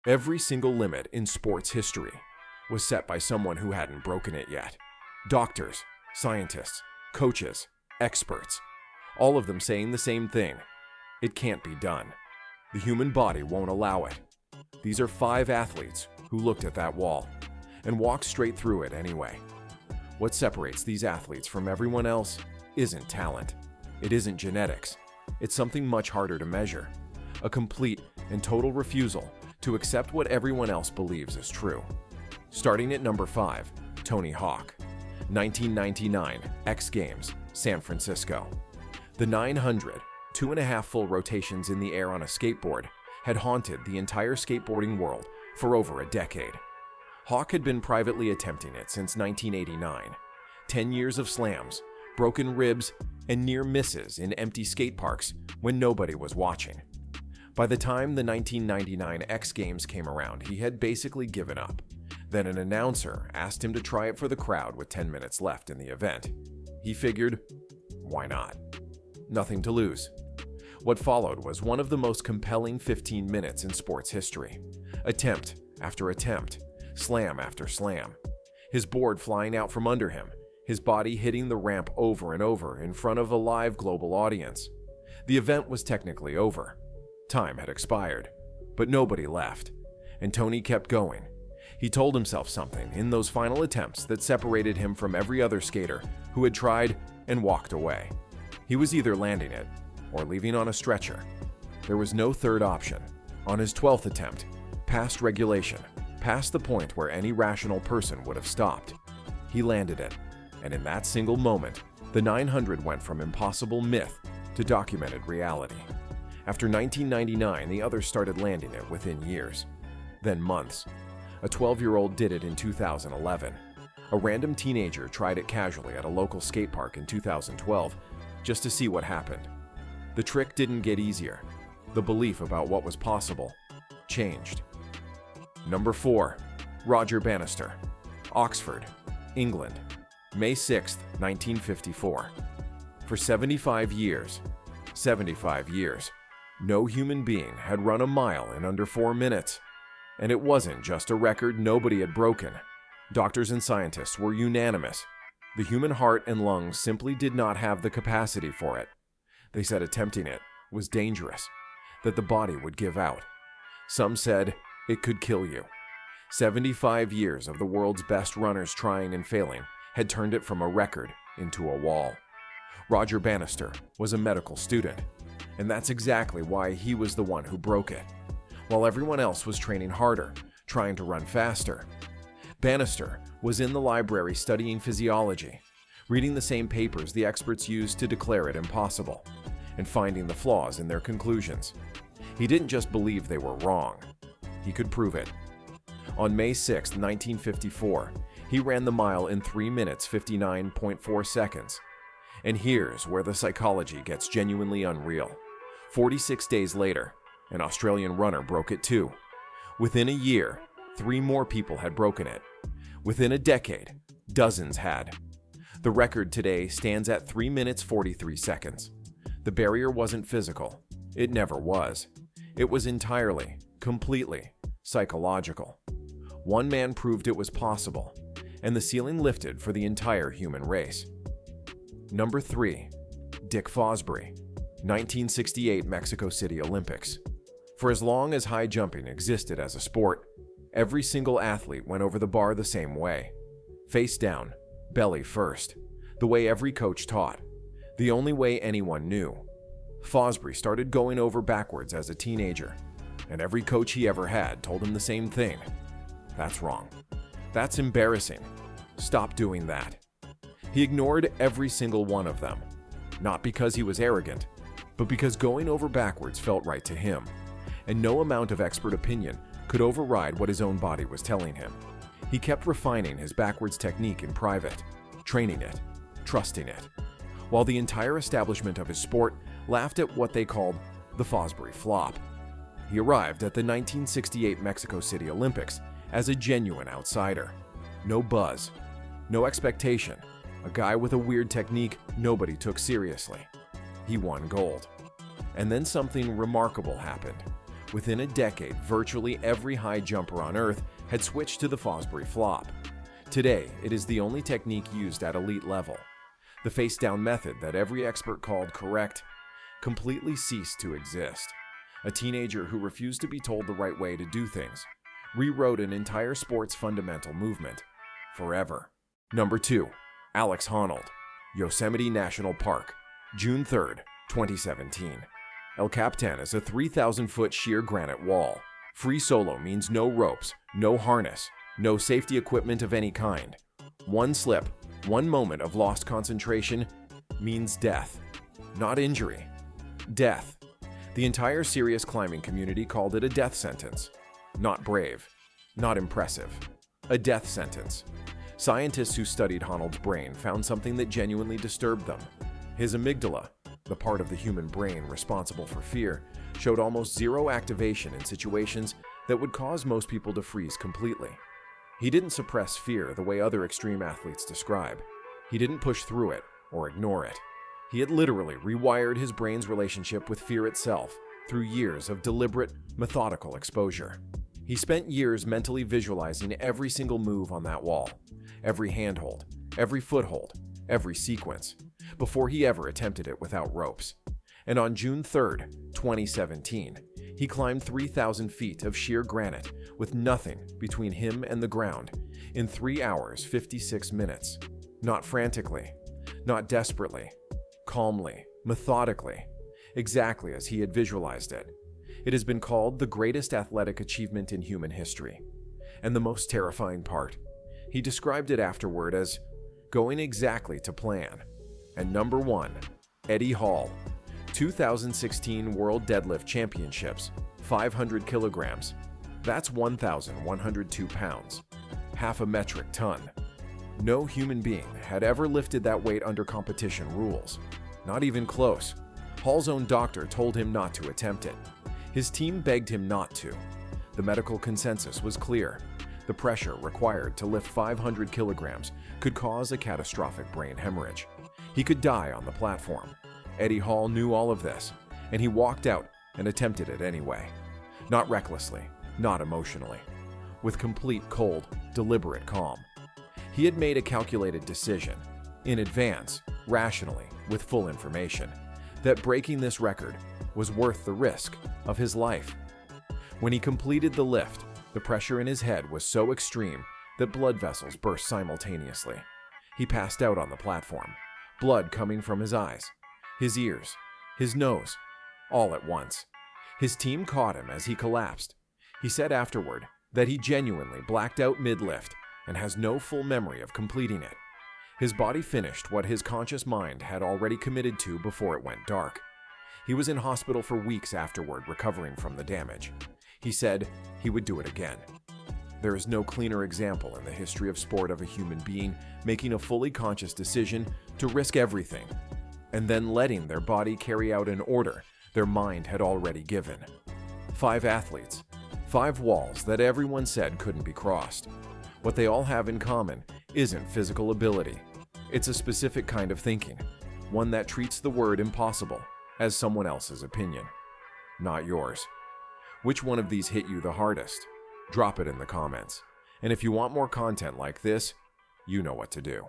Every single limit in sports history was set by someone who hadn't broken it yet. Doctors, scientists, coaches, experts, all of them saying the same thing. It can't be done. The human body won't allow it. These are 5 athletes who looked at that wall and walked straight through it anyway. What separates these athletes from everyone else isn't talent. It isn't genetics. It's something much harder to measure. A complete and total refusal to accept what everyone else believes is true. Starting at number 5, Tony Hawk. 1999 X Games, San Francisco. The 900, 2.5 full rotations in the air on a skateboard, had haunted the entire skateboarding world for over a decade. Hawk had been privately attempting it since 1989. 10 years of slams, broken ribs, and near misses in empty skate parks when nobody was watching. By the time the 1999 X Games came around, he had basically given up. Then an announcer asked him to try it for the crowd with 10 minutes left in the event. He figured, why not? Nothing to lose. What followed was one of the most compelling 15 minutes in sports history. Attempt after attempt, slam after slam. His board flying out from under him, his body hitting the ramp over and over in front of a live global audience. The event was technically over. Time had expired, but nobody left, and Tony kept going. He told himself something in those final attempts that separated him from every other skater who had tried and walked away. He was either landing it or leaving on a stretcher. There was no third option. On his 12th attempt, past regulation, past the point where any rational person would have stopped, he landed it, and in that single moment, the 900 went from impossible myth to documented reality. After 1999, the others started landing it within years, then months. A 12-year-old did it in 2011. A random teenager tried it casually at a local skate park in 2012 just to see what happened. The trick didn't get easier. The belief about what was possible changed. Number 4. Roger Bannister. Oxford, England. May 6, 1954. For 75 years, no human being had run a mile in under 4 minutes. And it wasn't just a record nobody had broken. Doctors and scientists were unanimous. The human heart and lungs simply did not have the capacity for it. They said attempting it was dangerous, that the body would give out. Some said it could kill you. 75 years of the world's best runners trying and failing had turned it from a record into a wall. Roger Bannister was a medical student, and that's exactly why he was the one who broke it. While everyone else was training harder, trying to run faster, Bannister was in the library studying physiology, reading the same papers the experts used to declare it impossible, and finding the flaws in their conclusions. He didn't just believe they were wrong, he could prove it. On May 6, 1954, he ran the mile in 3 minutes 59.4 seconds. And here's where the psychology gets genuinely unreal. 46 days later, an Australian runner broke it too. Within a year, 3 more people had broken it. Within a decade, dozens had. The record today stands at 3 minutes 43 seconds. The barrier wasn't physical. It never was. It was entirely, completely psychological. One man proved it was possible, and the ceiling lifted for the entire human race. Number 3. Dick Fosbury, 1968 Mexico City Olympics. For as long as high jumping existed as a sport, every single athlete went over the bar the same way. Face down, belly first, the way every coach taught, the only way anyone knew. Fosbury started going over backwards as a teenager, and every coach he ever had told him the same thing. That's wrong. That's embarrassing. Stop doing that. He ignored every single one of them, not because he was arrogant, but because going over backwards felt right to him, and no amount of expert opinion could override what his own body was telling him. He kept refining his backwards technique in private, training it, trusting it, while the entire establishment of his sport laughed at what they called the Fosbury flop. He arrived at the 1968 Mexico City Olympics as a genuine outsider. No buzz, no expectation, a guy with a weird technique nobody took seriously. He won gold. And then something remarkable happened. Within a decade, virtually every high jumper on Earth had switched to the Fosbury flop. Today, it is the only technique used at elite level. The face-down method that every expert called correct completely ceased to exist. A teenager who refused to be told the right way to do things rewrote an entire sport's fundamental movement forever. Number 2. Alex Honnold, Yosemite National Park, June 3, 2017. El Capitan is a 3,000-foot sheer granite wall. Free solo means no ropes, no harness, no safety equipment of any kind. One slip, one moment of lost concentration means death. Not injury. Death. The entire serious climbing community called it a death sentence. Not brave. Not impressive. A death sentence. Scientists who studied Honnold's brain found something that genuinely disturbed them. His amygdala, the part of the human brain responsible for fear, showed almost zero activation in situations that would cause most people to freeze completely. He didn't suppress fear the way other extreme athletes describe. He didn't push through it or ignore it. He had literally rewired his brain's relationship with fear itself through years of deliberate, methodical exposure. He spent years mentally visualizing every single move on that wall, every handhold, every foothold, every sequence, before he ever attempted it without ropes. And on June 3, 2017, he climbed 3,000 feet of sheer granite with nothing between him and the ground in 3 hours, 56 minutes. Not frantically, not desperately, calmly, methodically, exactly as he had visualized it. It has been called the greatest athletic achievement in human history. And the most terrifying part, he described it afterward as going exactly to plan. And number 1, Eddie Hall, 2016 World Deadlift Championships, 500 kilograms. That's 1,102 pounds, half a metric ton. No human being had ever lifted that weight under competition rules. Not even close. Hall's own doctor told him not to attempt it. His team begged him not to. The medical consensus was clear. The pressure required to lift 500 kilograms could cause a catastrophic brain hemorrhage. He could die on the platform. Eddie Hall knew all of this, and he walked out and attempted it anyway. Not recklessly, not emotionally. With complete, cold, deliberate calm. He had made a calculated decision, in advance, rationally, with full information, that breaking this record was worth the risk of his life. When he completed the lift, the pressure in his head was so extreme that blood vessels burst simultaneously. He passed out on the platform, blood coming from his eyes, his ears, his nose, all at once. His team caught him as he collapsed. He said afterward that he genuinely blacked out mid-lift and has no full memory of completing it. His body finished what his conscious mind had already committed to before it went dark. He was in hospital for weeks afterward, recovering from the damage. He said he would do it again. There is no cleaner example in the history of sport of a human being making a fully conscious decision to risk everything, and then letting their body carry out an order their mind had already given. 5 athletes, 5 walls that everyone said couldn't be crossed. What they all have in common isn't physical ability. It's a specific kind of thinking, one that treats the word impossible as someone else's opinion, not yours. Which one of these hit you the hardest? Drop it in the comments. And if you want more content like this, you know what to do.